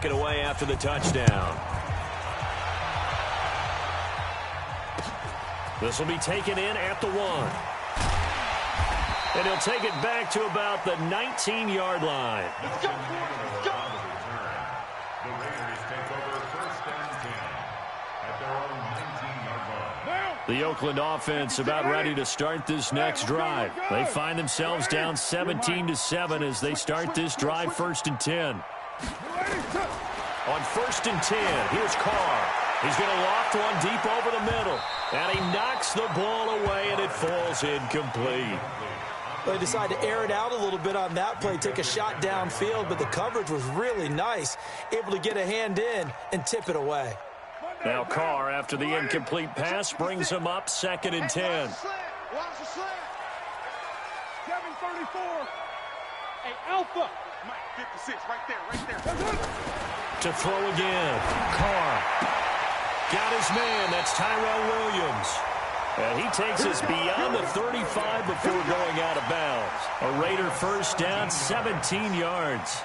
it away after the touchdown. This will be taken in at the 1. And he'll take it back to about the 19-yard line. Let's go. Let's go. The Raiders take over first and 10 at their own 19-yard line. The Oakland offense about ready to start this next drive. They find themselves down 17-7 as they start this drive first and 10. On first and 10, here's Carr. He's going to loft one deep over the middle. And he knocks the ball away, and it falls incomplete. They decided to air it out a little bit on that play, take a shot downfield, but the coverage was really nice, able to get a hand in and tip it away. Now Carr, after the incomplete pass, brings him up second and 10. Watch the slant. 734. Hey, Alpha. Mike, 56, right there. To throw again. Carr. Got his man. That's Tyrell Williams. And he takes us beyond the 35 before going out of bounds. A Raider first down, 17 yards.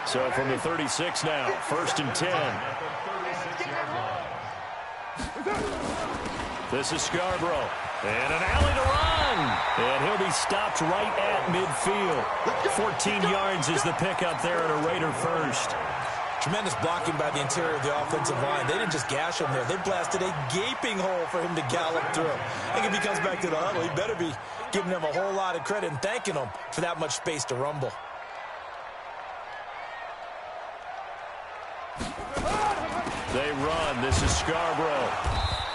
So from the 36 now, first and 10. This is Scarborough. And an alley to run. And he'll be stopped right at midfield. 14 yards is the pickup there at a Raider first. Tremendous blocking by the interior of the offensive line. They didn't just gash him there. They blasted a gaping hole for him to gallop through. I think if he comes back to the huddle, he better be giving them a whole lot of credit and thanking them for that much space to rumble. They run. This is Scarborough.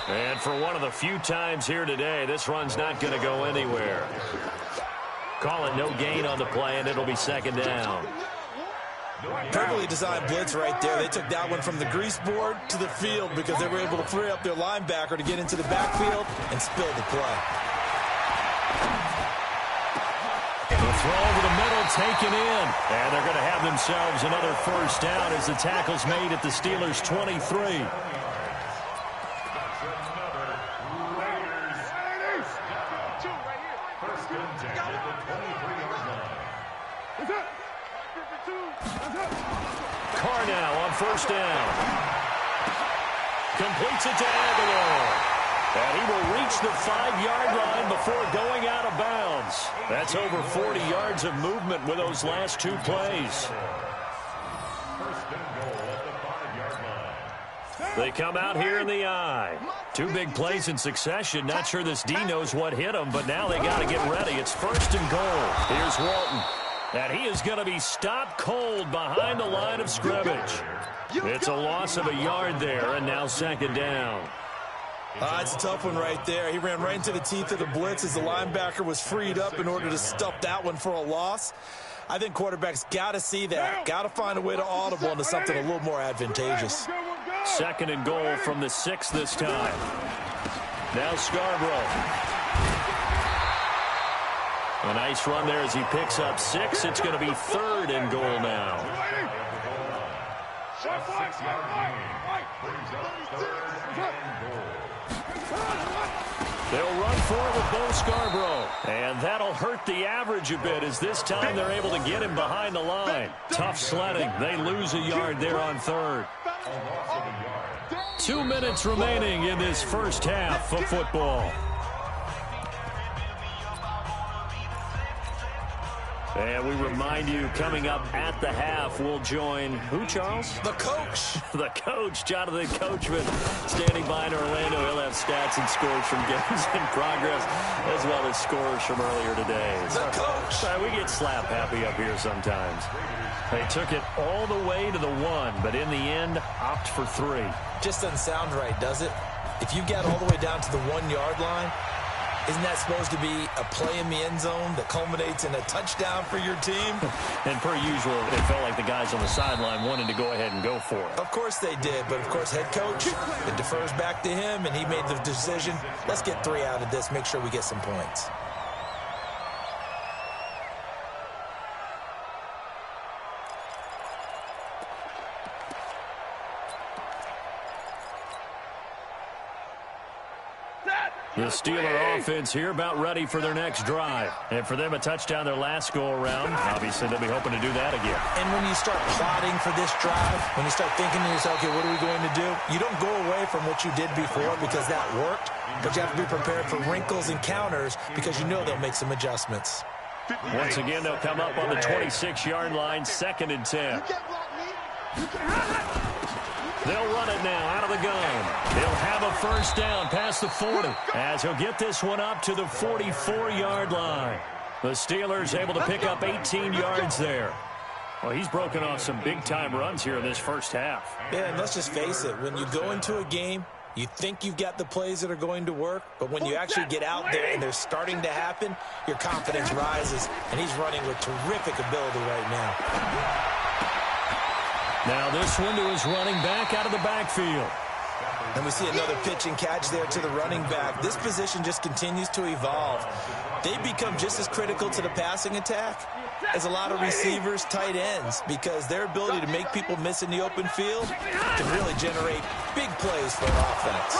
And for one of the few times here today, this run's not going to go anywhere. Call it no gain on the play, and it'll be second down. Perfectly designed blitz right there. They took that one from the grease board to the field because they were able to free up their linebacker to get into the backfield and spill the play. The throw over the middle, taken in. And they're going to have themselves another first down as the tackle's made at the Steelers' 23. Carr now on first down. Completes it to Aguilar. And he will reach the 5-yard line before going out of bounds. That's over 40 yards of movement with those last two plays. They come out here in the eye. Two big plays in succession. Not sure this D knows what hit him, but now they got to get ready. It's first and goal. Here's Walton. And he is going to be stopped cold behind the line of scrimmage. It's a loss of a yard there, and now second down. It's a tough one right there. He ran right into the teeth of the blitz as the linebacker was freed up in order to stuff that one for a loss. I think quarterbacks got to see that. Got to find a way to audible into something a little more advantageous. Second and goal from the 6 this time. Now Scarborough. A nice run there as he picks up 6. It's going to be third and goal now. They'll run for it with Bo Scarborough. And that'll hurt the average a bit as this time they're able to get him behind the line. Tough sledding. They lose a yard there on third. 2 minutes remaining in this first half of football. And we remind you, coming up at the half, we'll join who, Charles? The coach. The coach, Jonathan Coachman, standing by in Orlando. He'll have stats and scores from games in progress, as well as scores from earlier today. The coach. We get slap happy up here sometimes. They took it all the way to the 1, but in the end, opt for 3. Just doesn't sound right, does it? If you get all the way down to the 1-yard line, isn't that supposed to be a play in the end zone that culminates in a touchdown for your team? And per usual, it felt like the guys on the sideline wanted to go ahead and go for it. Of course they did, but of course head coach, it defers back to him, and he made the decision, let's get 3 out of this, make sure we get some points. The Steeler offense here about ready for their next drive. And for them, a touchdown their last go-around. Obviously, they'll be hoping to do that again. And when you start plotting for this drive, when you start thinking to yourself, okay, what are we going to do? You don't go away from what you did before because that worked, but you have to be prepared for wrinkles and counters because you know they'll make some adjustments. Once again, they'll come up on the 26-yard line, 2nd and 10. They'll run it now out of the gun. He'll have a first down past the 40 as he'll get this one up to the 44-yard line. The Steelers able to pick up 18 yards there. Well, he's broken off some big-time runs here in this first half. Yeah, and let's just face it. When you go into a game, you think you've got the plays that are going to work, but when you actually get out there and they're starting to happen, your confidence rises, and he's running with terrific ability right now. Now this one to his running back out of the backfield. And we see another pitch and catch there to the running back. This position just continues to evolve. They become just as critical to the passing attack as a lot of receivers, tight ends, because their ability to make people miss in the open field can really generate big plays for an offense.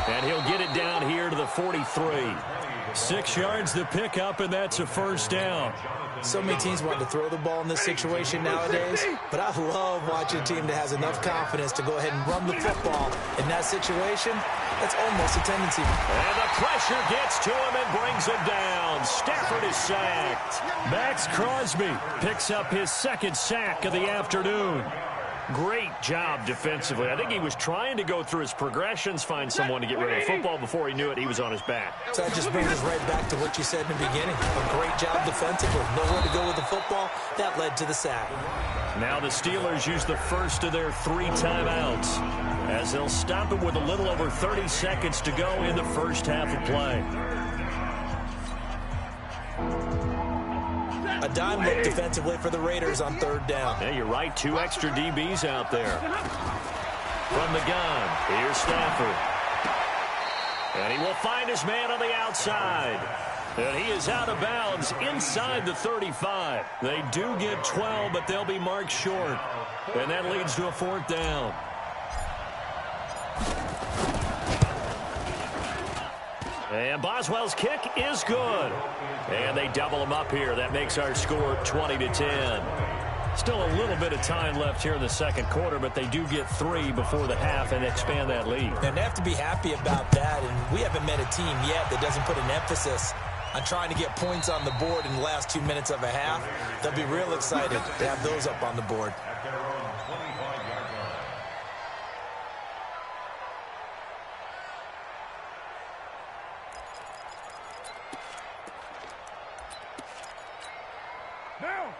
And he'll get it down here to the 43. 6 yards to pick up, and that's a first down. So many teams want to throw the ball in this situation nowadays, but I love watching a team that has enough confidence to go ahead and run the football. In that situation, that's almost a tendency. And the pressure gets to him and brings him down. Stafford is sacked. Max Crosby picks up his 2nd sack of the afternoon. Great job defensively. I think he was trying to go through his progressions, find someone to get rid of the football. Before he knew it, he was on his back. So that just brings us right back to what you said in the beginning. A great job defensively. Nowhere to go with the football. That led to the sack. Now the Steelers use the first of their 3 timeouts as they'll stop it with a little over 30 seconds to go in the first half of play. A dime look defensively for the Raiders on 3rd down. Yeah, you're right. 2 extra DBs out there. From the gun, here's Stafford. And he will find his man on the outside. And he is out of bounds inside the 35. They do get 12, but they'll be marked short. And that leads to a 4th down. And Boswell's kick is good. And they double him up here. That makes our score 20-10. Still a little bit of time left here in the 2nd quarter, but they do get 3 before the half and expand that lead. And they have to be happy about that. And we haven't met a team yet that doesn't put an emphasis on trying to get points on the board in the last 2 minutes of a half. They'll be real excited to have those up on the board.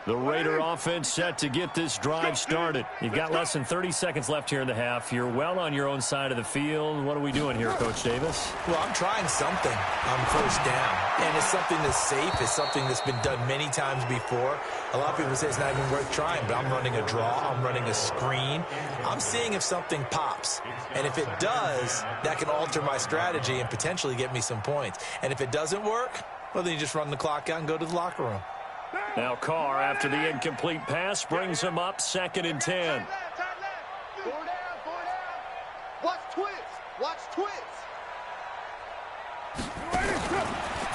The Raider offense set to get this drive started. You've got less than 30 seconds left here in the half. You're well on your own side of the field. What are we doing here, Coach Davis? Well, I'm trying something on 1st down. And it's something that's safe. It's something that's been done many times before. A lot of people say it's not even worth trying, but I'm running a draw. I'm running a screen. I'm seeing if something pops. And if it does, that can alter my strategy and potentially get me some points. And if it doesn't work, well, then you just run the clock out and go to the locker room. Now Carr, after the incomplete pass, brings him up 2nd and 10. 4 down. Watch twist. Watch twist.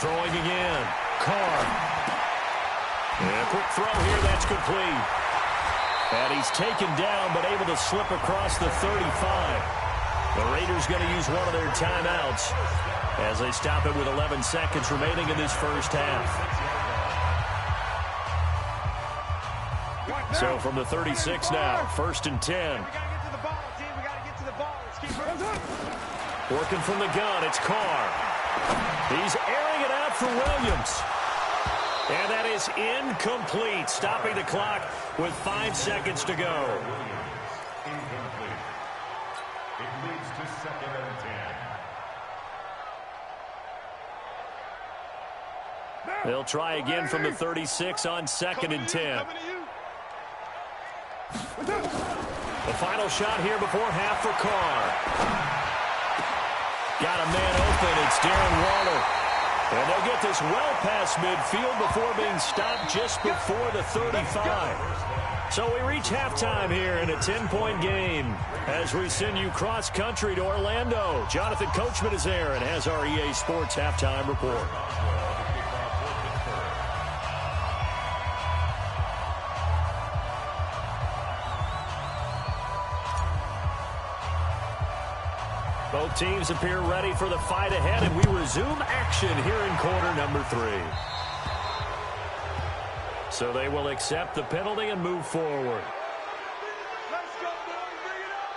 Throwing again. Carr. And a quick throw here. That's complete. And he's taken down, but able to slip across the 35. The Raiders going to use one of their timeouts as they stop it with 11 seconds remaining in this first half. So from the 36 now, 1st and 10. Working from the gun, it's Carr. He's airing it out for Williams. And that is incomplete, stopping the clock with 5 seconds to go. Incomplete. It leads to 2nd and 10. They'll try again from the 36 on 2nd and 10. The final shot here before half for Carr. Got a man open. It's Darren Waller. And they'll get this well past midfield before being stopped just before the 35. So we reach halftime here in a 10-point game as we send you cross-country to Orlando. Jonathan Coachman is there and has our EA Sports halftime report. Both teams appear ready for the fight ahead, and we resume action here in quarter number 3. So they will accept the penalty and move forward. Let's go, boys. Bring it up.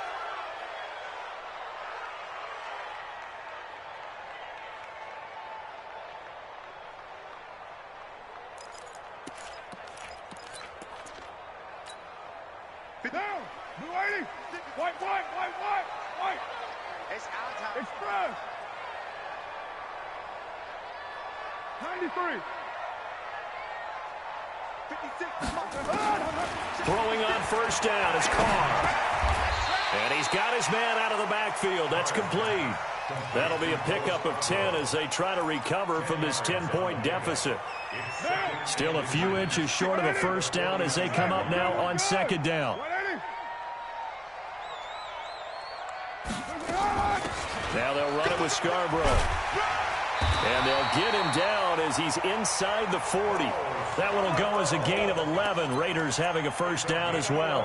Down. Blue 80. White. It's our time. Express. 93. 56. Throwing on first down is Carr. And he's got his man out of the backfield. That's complete. That'll be a pickup of 10 as they try to recover from this 10-point deficit. Still a few inches short of a first down as they come up now on second down. 180. Now they'll run it with Scarborough. And they'll get him down as he's inside the 40. That one will go as a gain of 11. Raiders having a first down as well.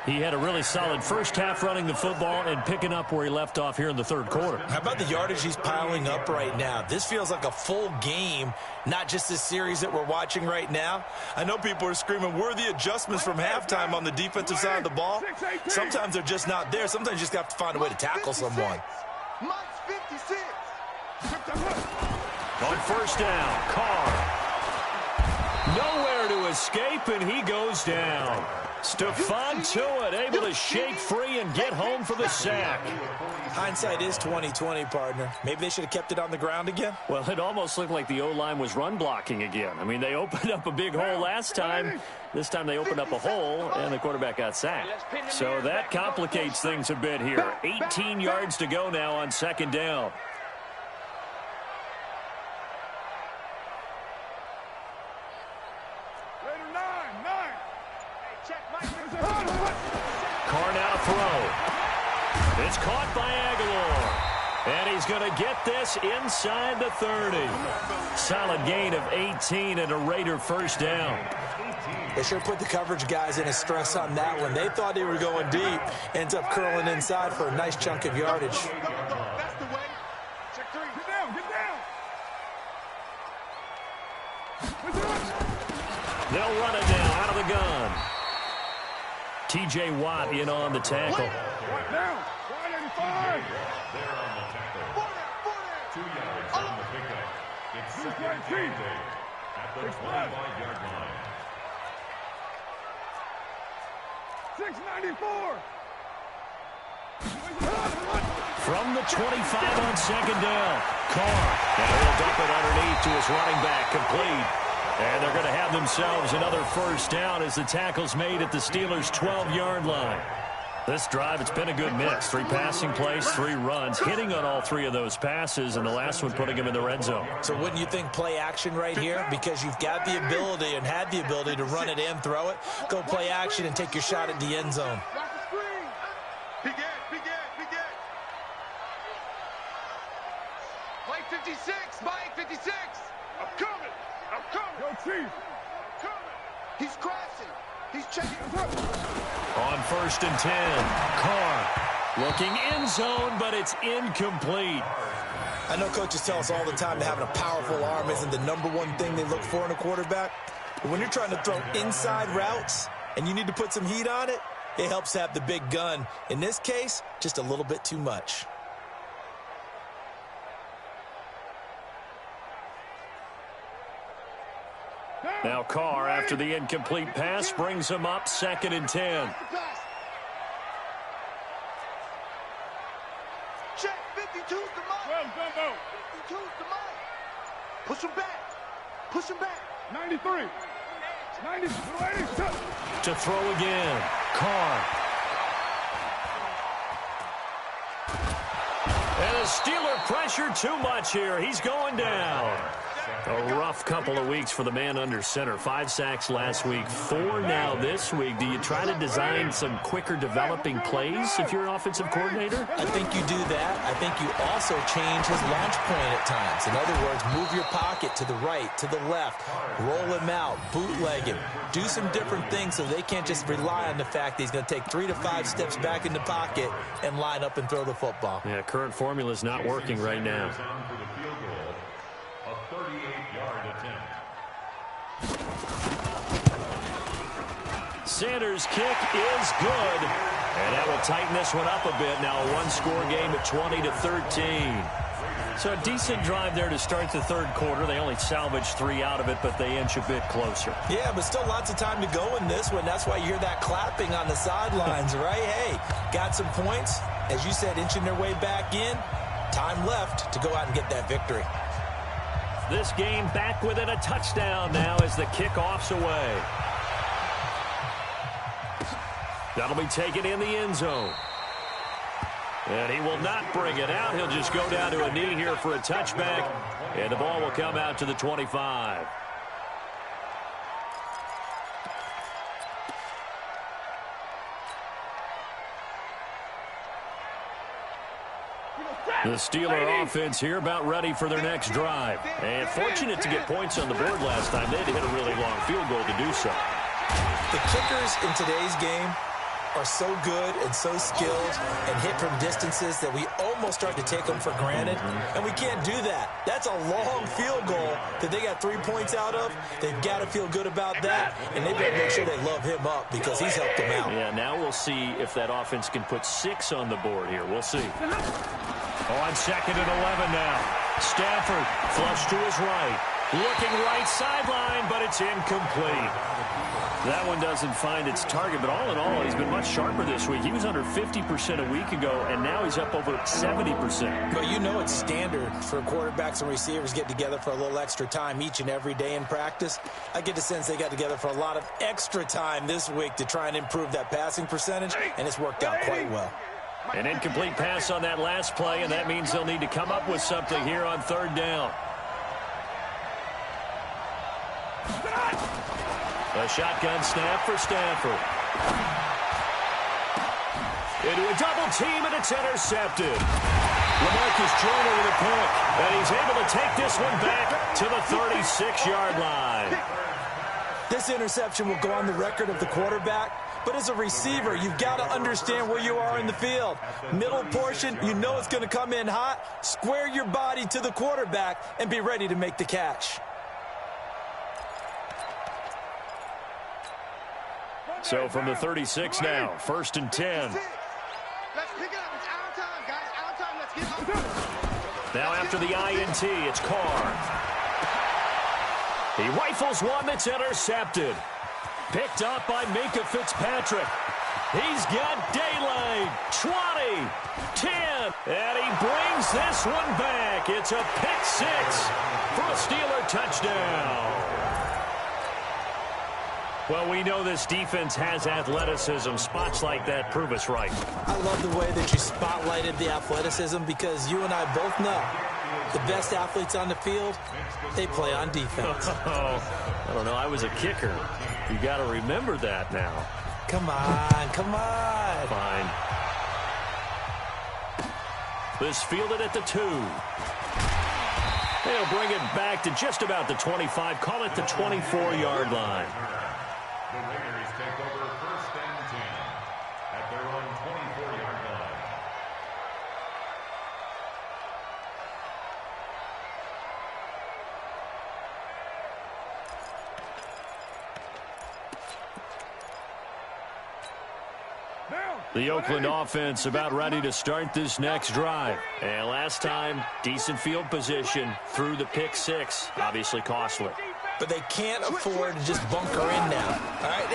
He had a really solid first half running the football and picking up where he left off here in the third quarter. How about the yardage he's piling up right now? This feels like a full game, not just this series that we're watching right now. I know people are screaming, where are the adjustments from halftime on the defensive side of the ball? Sometimes they're just not there. Sometimes you just have to find a way to tackle someone. Mike's 56. On first down, Carr. Nowhere to escape, and he goes down. Stephon Tuitt able to shake free and get home for the sack. Hindsight is 20/20, partner. Maybe they should have kept it on the ground again. Well, it almost looked like the O-line was run blocking again. I mean, they opened up a big hole last time. This time they opened up a hole, and the quarterback got sacked. So that complicates things a bit here. 18 yards to go now on second down. Carr now to throw. It's caught by Aguilar. And he's going to get this inside the 30. Solid gain of 18 and a Raider first down. They sure put the coverage guys in a stress on that one. They thought they were going deep. Ends up curling inside for a nice chunk of yardage. That's the way. Check 3. Get down. They'll run it now out of the gun. T.J. Watt in on the tackle. Right down. 185. There on the tackle. 2 yards on the pickup. It's second and 10 at the 25-yard line. 694. From the 25 on second down. Carr. Now he'll dump it underneath to his running back. Complete. And they're going to have themselves another first down as the tackle's made at the Steelers' 12-yard line. This drive, it's been a good mix. 3 passing plays, 3 runs, hitting on all 3 of those passes, and the last one putting him in the red zone. So wouldn't you think play action right here? Because you've got the ability and had the ability to run it and throw it. Go play action and take your shot at the end zone. Watch the screen. Big Ed. Mike 56. Mike 56. I'm coming. Go Chief. He's crashing. He's checking. On first and 10, Carr looking end zone, but it's incomplete. I know coaches tell us all the time that having a powerful arm isn't the #1 thing they look for in a quarterback. But when you're trying to throw inside routes and you need to put some heat on it, it helps to have the big gun. In this case, just a little bit too much. Now Carr, after the incomplete pass, brings him up second and 10. Check. 52's the Mike. 52's the Mike. Push him back. 93. 90. To throw again. Carr. And the Steeler pressure too much here. He's going down. A rough couple of weeks for the man under center. 5 sacks last week, 4 now this week. Do you try to design some quicker developing plays if you're an offensive coordinator? I think you do that. I think you also change his launch point at times. In other words, move your pocket to the right, to the left, roll him out, bootleg him. Do some different things so they can't just rely on the fact that he's going to take 3 to 5 steps back in the pocket and line up and throw the football. Yeah, current formula is not working right now. A 38-yard attempt. Sanders' kick is good. And that will tighten this one up a bit. Now a one-score game at 20-13. So a decent drive there to start the third quarter. They only salvaged 3 out of it, but they inch a bit closer. Yeah, but still lots of time to go in this one. That's why you hear that clapping on the sidelines, right? Hey, got some points. As you said, inching their way back in. Time left to go out and get that victory. This game back within a touchdown now as the kickoff's away. That'll be taken in the end zone. And he will not bring it out. He'll just go down to a knee here for a touchback. And the ball will come out to the 25. The Steeler offense here about ready for their next drive. And fortunate to get points on the board last time. They had to hit a really long field goal to do so. The kickers in today's game are so good and so skilled and hit from distances that we almost start to take them for granted, and we can't do that. That's a long field goal that they got 3 points out of. They've got to feel good about that, and they better make sure they love him up because he's helped them out. Yeah, now we'll see if that offense can put 6 on the board here. We'll see. On 2nd and 11 now. Stafford flush to his right. Looking right sideline, but it's incomplete. That one doesn't find its target, but all in all, he's been much sharper this week. He was under 50% a week ago, and now he's up over 70%. But you know it's standard for quarterbacks and receivers get together for a little extra time each and every day in practice. I get the sense they got together for a lot of extra time this week to try and improve that passing percentage, and it's worked out quite well. An incomplete pass on that last play, and that means they'll need to come up with something here on 3rd down. A shotgun snap for Stafford. Into a double team, and it's intercepted. LaMarcus Joyner with a pick, and he's able to take this one back to the 36-yard line. This interception will go on the record of the quarterback, but as a receiver, you've got to understand where you are in the field. Middle portion, you know it's going to come in hot. Square your body to the quarterback and be ready to make the catch. So from the 36 now, 1st and 10. Let's pick it up. It's our time, guys. Our time. Let's get up. Now after the INT, it's Carr. He rifles one that's intercepted. Picked up by Minkah Fitzpatrick. He's got daylight. 20, 10, and he brings this one back. It's a pick 6 for a Steeler touchdown. Well, we know this defense has athleticism. Spots like that prove us right. I love the way that you spotlighted the athleticism because you and I both know the best athletes on the field, they play on defense. I don't know. I was a kicker. You got to remember that now. Come on, come on. Fine. This fielded at the 2. They'll bring it back to just about the 25. Call it the 24-yard line. The Raiders take over 1st and 10 at their own 24-yard line. The Oakland offense about ready to start this next drive. And last time, decent field position through the pick 6. Obviously costly. But they can't afford to just bunker in now. All right,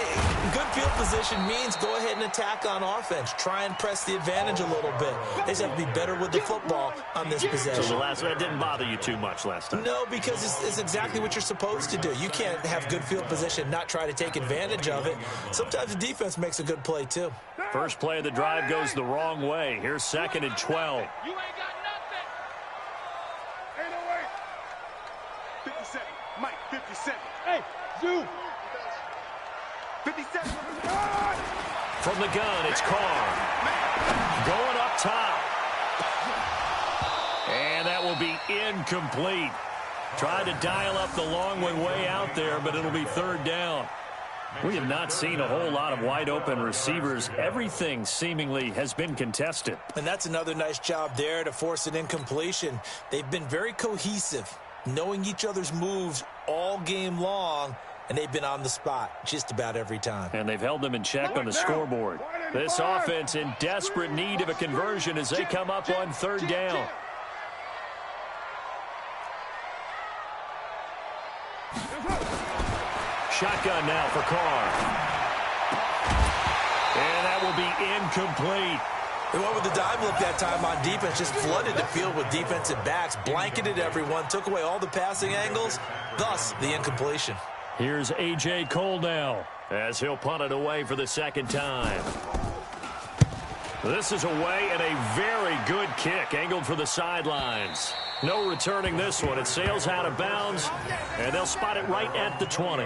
good field position means go ahead and attack on offense. Try and press the advantage a little bit. They just have to be better with the football on this possession. So that didn't bother you too much last time? No, because it's exactly what you're supposed to do. You can't have good field position, not try to take advantage of it. Sometimes the defense makes a good play, too. First play of the drive goes the wrong way. Here's 2nd and 12. You ain't got nothing. 808. 57. Mike, 57. Hey, Zoo. 57. From the gun, it's Carr. Going up top. And that will be incomplete. Tried to dial up the long one way out there, but it'll be third down. We have not seen a whole lot of wide-open receivers. Everything seemingly has been contested. And that's another nice job there to force an incompletion. They've been very cohesive, knowing each other's moves all game long, and they've been on the spot just about every time. And they've held them in check on the scoreboard. This offense in desperate need of a conversion as they come up on third down. Shotgun now for Carr. And that will be incomplete. They went with the dive look that time on defense, just flooded the field with defensive backs, blanketed everyone, took away all the passing angles, thus the incompletion. Here's A.J. Cole now as he'll punt it away for the second time. This is away and a very good kick angled for the sidelines. No returning this one. It sails out of bounds, and they'll spot it right at the 20.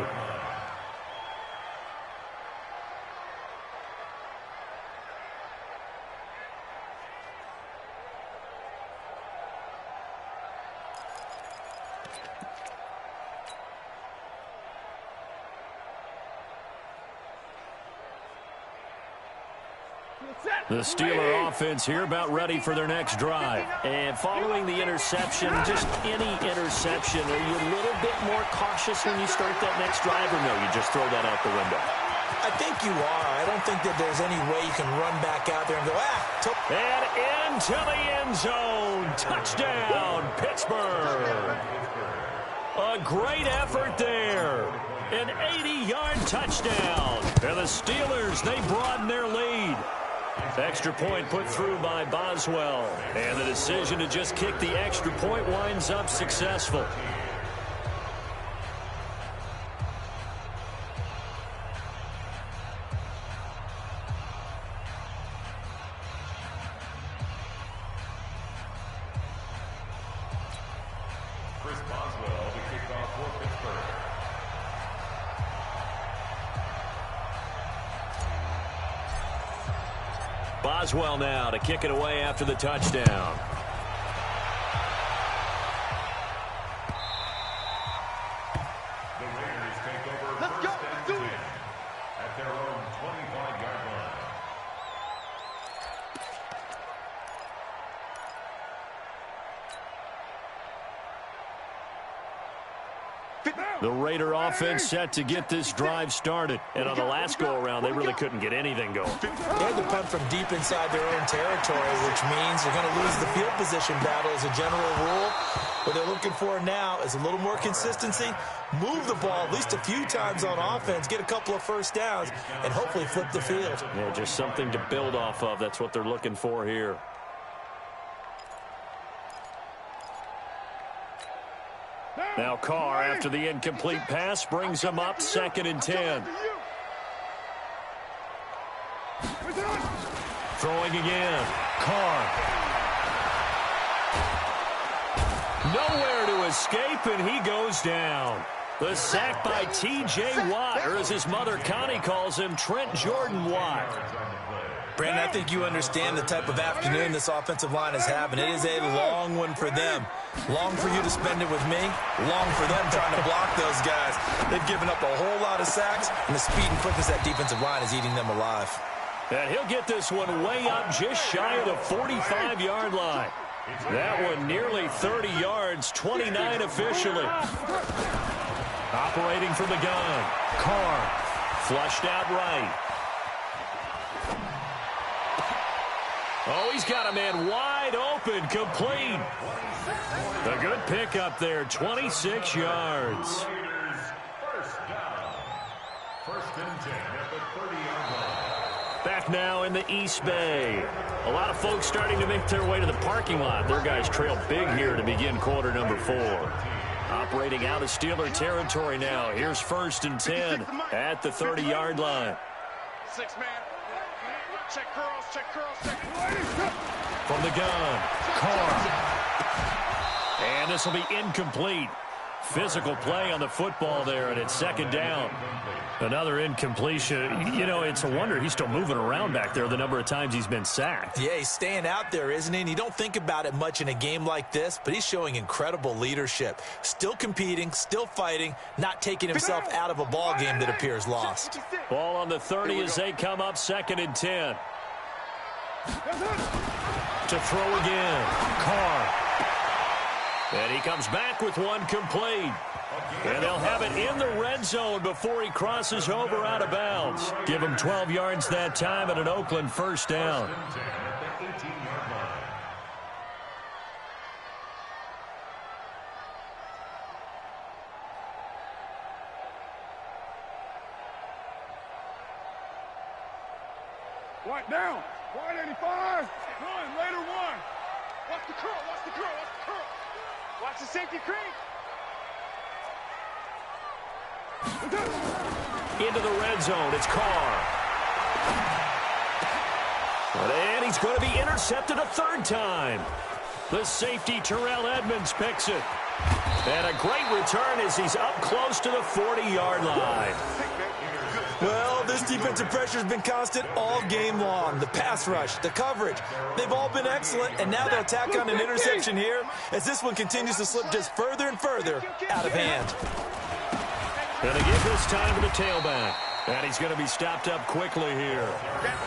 The Steeler offense here about ready for their next drive. And following the interception, just any interception, are you a little bit more cautious when you start that next drive, or no, you just throw that out the window? I think you are. I don't think that there's any way you can run back out there and go, And into the end zone. Touchdown, Pittsburgh. A great effort there. An 80-yard touchdown. And the Steelers, they broaden their lead. Extra point put through by Boswell. And the decision to just kick the extra point winds up successful. Chris Boswell to kick off for Pittsburgh. Boswell now to kick it away after the touchdown. The Raiders take over Let's go. first and 10 at their own 25-yard line. The Raider offense set to get this drive started. And on the last go-around, they really couldn't get anything going. They had to punt from deep inside their own territory, which means they're going to lose the field position battle as a general rule. What they're looking for now is a little more consistency, move the ball at least a few times on offense, get a couple of first downs, and hopefully flip the field. Yeah, just something to build off of. That's what they're looking for here. Now Carr, after the incomplete pass, brings him up 2nd and 10. Throwing again. Carr. Nowhere to escape, and he goes down. The sack by T.J. Watt, or as his mother Connie calls him, Trent Jordan Watt. Brandon, I think you understand the type of afternoon this offensive line is having. It is a long one for them. Long for you to spend it with me. Long for them trying to block those guys. They've given up a whole lot of sacks, and the speed and quickness of that defensive line is eating them alive. And he'll get this one way up just shy of the 45-yard line. That one nearly 30 yards, 29 officially. Operating from the gun. Carr flushed out right. Oh, he's got a man wide open, complete. A good pickup there, 26 yards. First down. First and 10 at the 30-yard line. Back now in the East Bay. A lot of folks starting to make their way to the parking lot. Their guys trail big here to begin quarter number 4. Operating out of Steeler territory now. Here's 1st and 10 at the 30-yard line. 6 man. Check curls, check curls, check. From the gun, Carr. And this will be incomplete. Physical play on the football there, and it's second down. Another incompletion. You know, it's a wonder he's still moving around back there the number of times he's been sacked. Yeah, he's staying out there, isn't he? And you don't think about it much in a game like this, but he's showing incredible leadership. Still competing, still fighting, not taking himself out of a ball game that appears lost. Ball on the 30 as they come up 2nd and 10. To throw again. Carr. And he comes back with one complete. And they'll have it in the red zone before he crosses over out of bounds. Give him 12 yards that time and an Oakland first down. Right down. Wide 85. Run. Later one. Watch the curl. Watch the curl. Watch the curl. Watch the safety creep. Into the red zone. It's Carr. And he's going to be intercepted a third time. The safety, Terrell Edmonds, picks it. And a great return as he's up close to the 40-yard line. Well, this defensive pressure has been constant all game long. The pass rush, the coverage, they've all been excellent, and now they'll tack on an interception here as this one continues to slip just further and further out of hand. Going to give this time to the tailback. And he's going to be stopped up quickly here.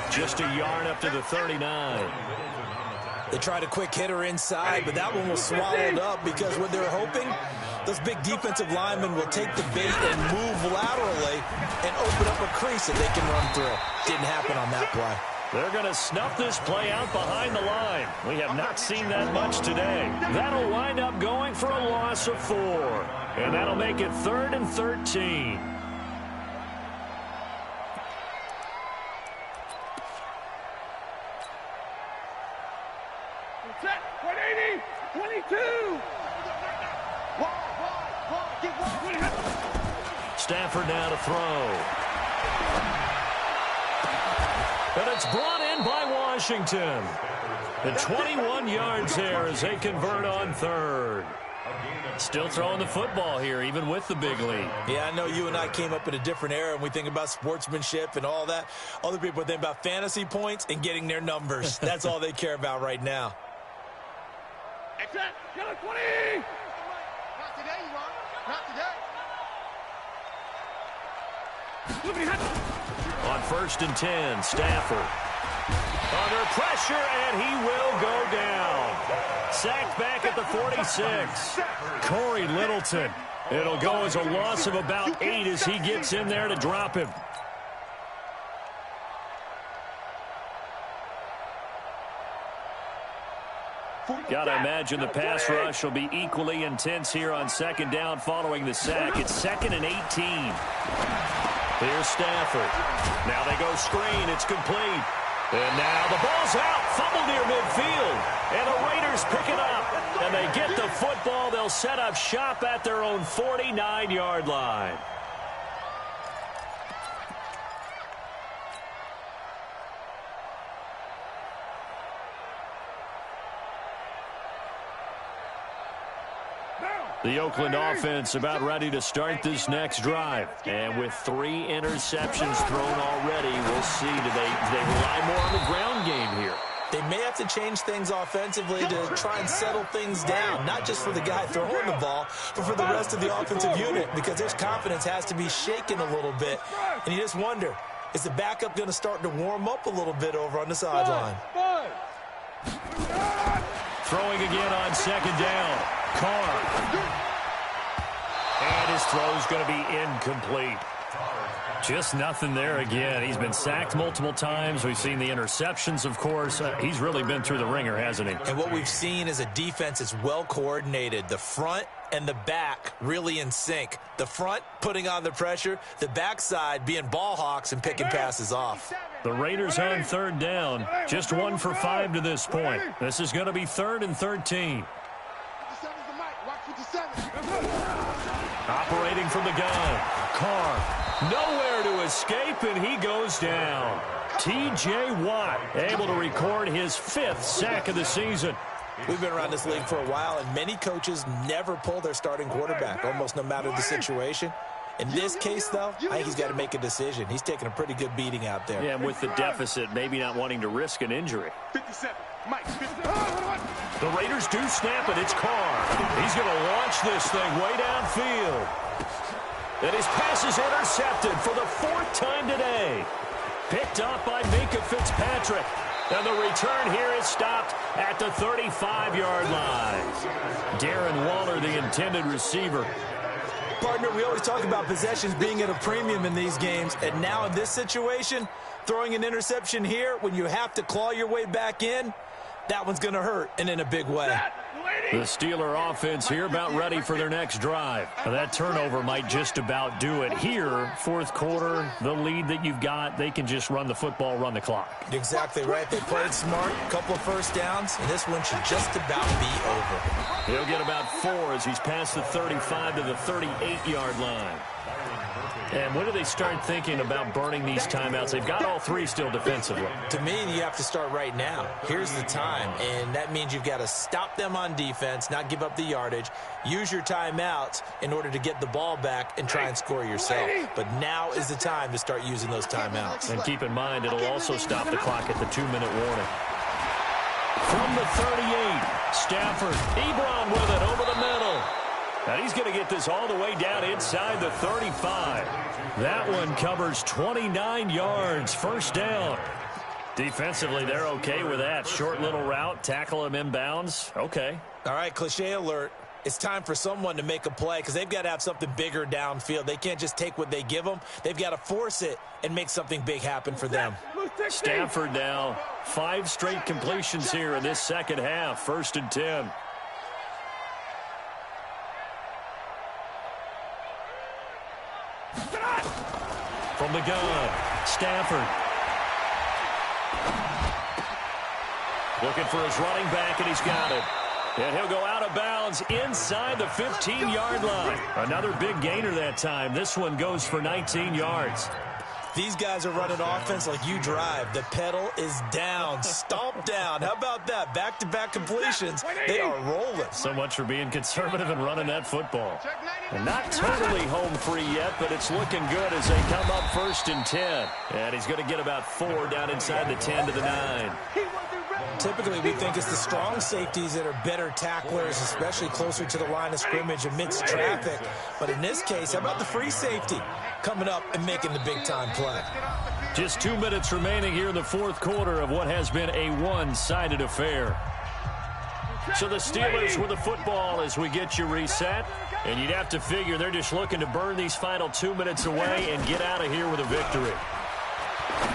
Just a yard up to the 39. They tried a quick hitter inside, but that one was swallowed up because what they're hoping, those big defensive linemen will take the bait and move laterally and open up a crease that they can run through. Didn't happen on that play. They're going to snuff this play out behind the line. We have not seen that much today. That'll wind up going for a loss of 4. And that'll make it 3rd and 13. Set. 180. 22. Stafford now to throw. And it's brought in by Washington. And 21 yards there as they convert on 3rd. Still throwing the football here, even with the big lead. Yeah, I know you and I came up in a different era, and we think about sportsmanship and all that. Other people think about fantasy points and getting their numbers. That's all they care about right now. Set. Get a 20. Not today, you are. Not today. On 1st and 10, Stafford. Under pressure, and he will go down. Sacked back at the 46. Corey Littleton. It'll go as a loss of about 8 as he gets in there to drop him. Got to imagine the pass rush will be equally intense here on 2nd down following the sack. It's 2nd and 18. Here's Stafford. Now they go screen. It's complete. And now the ball's out. Fumble near midfield. And the Raiders pick it up. And they get the football. They'll set up shop at their own 49-yard line. The Oakland offense about ready to start this next drive. And with 3 interceptions thrown already, we'll see. Do they rely more on the ground game here? They may have to change things offensively to try and settle things down, not just for the guy throwing the ball, but for the rest of the offensive unit, because their confidence has to be shaken a little bit. And you just wonder, is the backup going to start to warm up a little bit over on the sideline? Throwing again on 2nd down. Carr. And his throw's going to be incomplete. Just nothing there again. He's been sacked multiple times. We've seen the interceptions, of course. He's really been through the ringer, hasn't he? And what we've seen is a defense that's well coordinated. The front and the back really in sync. The front putting on the pressure, the backside being ball hawks and picking passes off. The Raiders on 3rd down. Just 1 for 5 to this point. This is going to be 3rd and 13. Operating from the gun. Carr, nowhere to escape, and he goes down. T.J. Watt able to record his 5th sack of the season. We've been around this league for a while, and many coaches never pull their starting quarterback, almost no matter the situation. In this case, though, I think he's got to make a decision. He's taking a pretty good beating out there. Yeah, and with the deficit, maybe not wanting to risk an injury. 57. Mike, 57. The Raiders do snap it. It's Carr. He's going to launch this thing way downfield. And his pass is intercepted for the 4th time today. Picked up by Minkah Fitzpatrick. And the return here is stopped at the 35-yard line. Darren Waller, the intended receiver. Partner, we always talk about possessions being at a premium in these games. And now in this situation, throwing an interception here when you have to claw your way back in, that one's going to hurt, and in a big way. The Steeler offense here about ready for their next drive. Now, that turnover might just about do it here. 4th quarter, the lead that you've got, they can just run the football, run the clock. Exactly right. They played smart, a couple of first downs, and this one should just about be over. He'll get about 4 as he's past the 35 to the 38-yard line. And when do they start thinking about burning these timeouts? They've got all 3 still defensively. To me, you have to start right now. Here's the time, and that means you've got to stop them on defense, not give up the yardage, use your timeouts in order to get the ball back and try and score yourself. But now is the time to start using those timeouts. And keep in mind, it'll also stop the clock at the 2-minute warning. From the 38, Stafford, Ebron with it over the middle. And he's going to get this all the way down inside the 35. That one covers 29 yards, 1st down. Defensively, they're okay with that. Short little route, tackle him inbounds. Okay. All right, cliche alert. It's time for someone to make a play because they've got to have something bigger downfield. They can't just take what they give them. They've got to force it and make something big happen for them. Stafford now, 5 straight completions here in this second half. 1st and 10. From the gun, Stafford. Looking for his running back, and he's got it. And he'll go out of bounds inside the 15-yard line. Another big gainer that time. This one goes for 19 yards. These guys are running offense like you drive. The pedal is down, stomp down. How about that? Back-to-back completions. They are rolling. So much for being conservative and running that football. And not totally home free yet, but it's looking good as they come up 1st and 10. And he's going to get about 4 down inside the 10 to the 9. Typically, we think it's the strong safeties that are better tacklers, especially closer to the line of scrimmage amidst traffic. But in this case, how about the free safety coming up and making the big-time play? Just 2 minutes remaining here in the 4th quarter of what has been a one-sided affair. So the Steelers with the football as we get you reset. And you'd have to figure they're just looking to burn these final 2 minutes away and get out of here with a victory.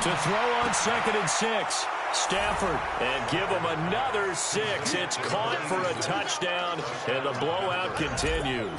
To throw on 2nd and 6. Stafford, and give him another 6. It's caught for a touchdown, and the blowout continues.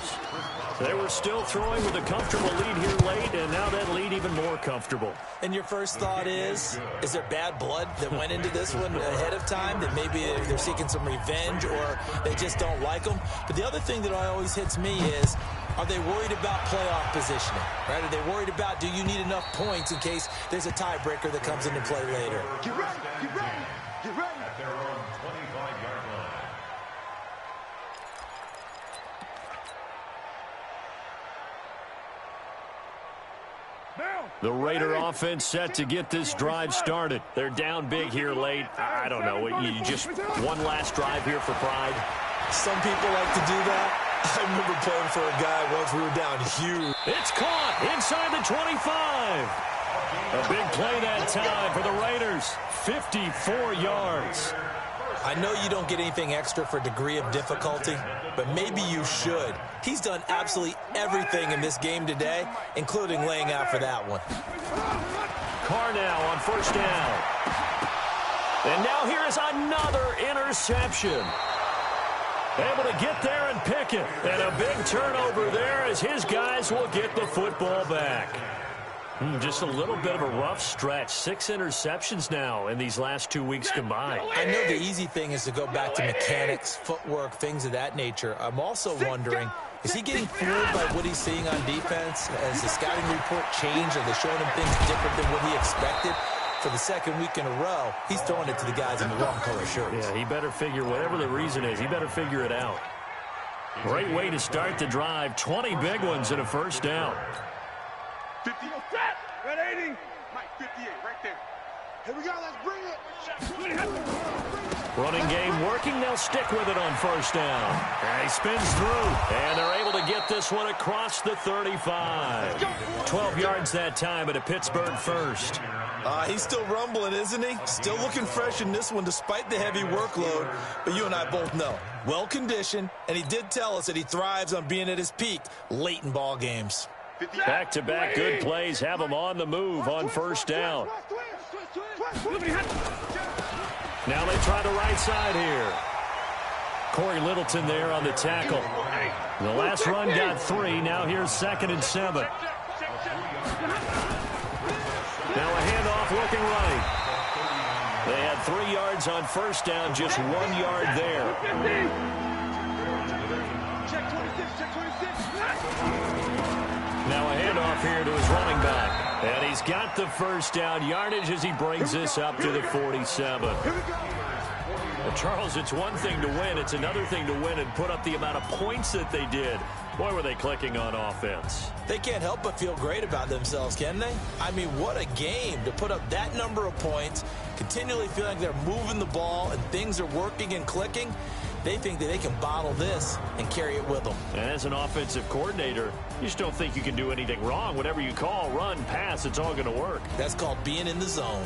They were still throwing with a comfortable lead here late, and now that lead even more comfortable. And your first thought is there bad blood that went into this one ahead of time, that maybe they're seeking some revenge or they just don't like them? But the other thing that always hits me is, are they worried about playoff positioning? Right? Are they worried about, do you need enough points in case there's a tiebreaker that comes into play later? Get ready, get ready, get ready. At their own 25-yard line. The Raider offense set to get this drive started. They're down big here late. I don't know. You just one last drive here for pride. Some people like to do that. I remember playing for a guy once we were down huge. It's caught inside the 25. A big play that time for the Raiders. 54 yards. I know you don't get anything extra for degree of difficulty, but maybe you should. He's done absolutely everything in this game today, including laying out for that one. Carr now on 1st down. And now here is another interception. Able to get there and pick it. And a big turnover there as his guys will get the football back. Just a little bit of a rough stretch. 6 interceptions now in these last 2 weeks combined. I know the easy thing is to go back to mechanics, footwork, things of that nature. I'm also wondering, is he getting fooled by what he's seeing on defense? Has the scouting report changed? Are they showing him things different than what he expected? for the second week in a row, he's throwing it to the guys in the wrong color shirts. Yeah, he better figure, whatever the reason is, he better figure it out. Great way to start the drive. 20 big ones and a first down. 50. Red 80. Mike, 58, right there. Here we go, let's bring it. Running game working. They'll stick with it on first down. And he spins through. And they're able to get this one across the 35. 12 yards that time at a Pittsburgh first. He's still rumbling, isn't he? Still looking fresh in this one despite the heavy workload. But you and I both know, well-conditioned, and he did tell us that he thrives on being at his peak late in ball games. Back-to-back good plays have him on the move on first down. Now they try the right side here. Corey Littleton there on the tackle. The last run got 3. Now here's 2nd and 7. Now a handoff looking right. They had 3 yards on first down, just 1 yard there. Check 26, check 26. Now a handoff here to his running back. And he's got the first down yardage as he brings this up to the 47. Here we go. Well, Charles, it's one thing to win. It's another thing to win and put up the amount of points that they did. Boy, were they clicking on offense. They can't help but feel great about themselves, can they? I mean, what a game to put up that number of points, continually feeling like they're moving the ball and things are working and clicking. They think that they can bottle this and carry it with them. And as an offensive coordinator, you just don't think you can do anything wrong. Whatever you call, run, pass, it's all going to work. That's called being in the zone.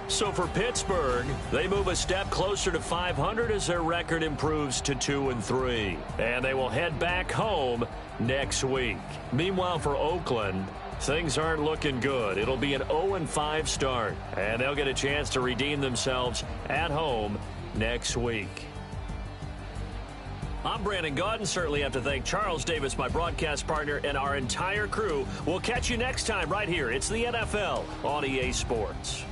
So for Pittsburgh, they move a step closer to 500 as their record improves to 2-3. And they will head back home next week. Meanwhile, for Oakland, things aren't looking good. It'll be an 0-5 start, and they'll get a chance to redeem themselves at home next week. I'm Brandon Gaudin. Certainly have to thank Charles Davis, my broadcast partner, and our entire crew. We'll catch you next time right here. It's the NFL on EA Sports.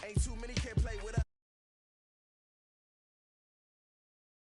Ain't too many can play with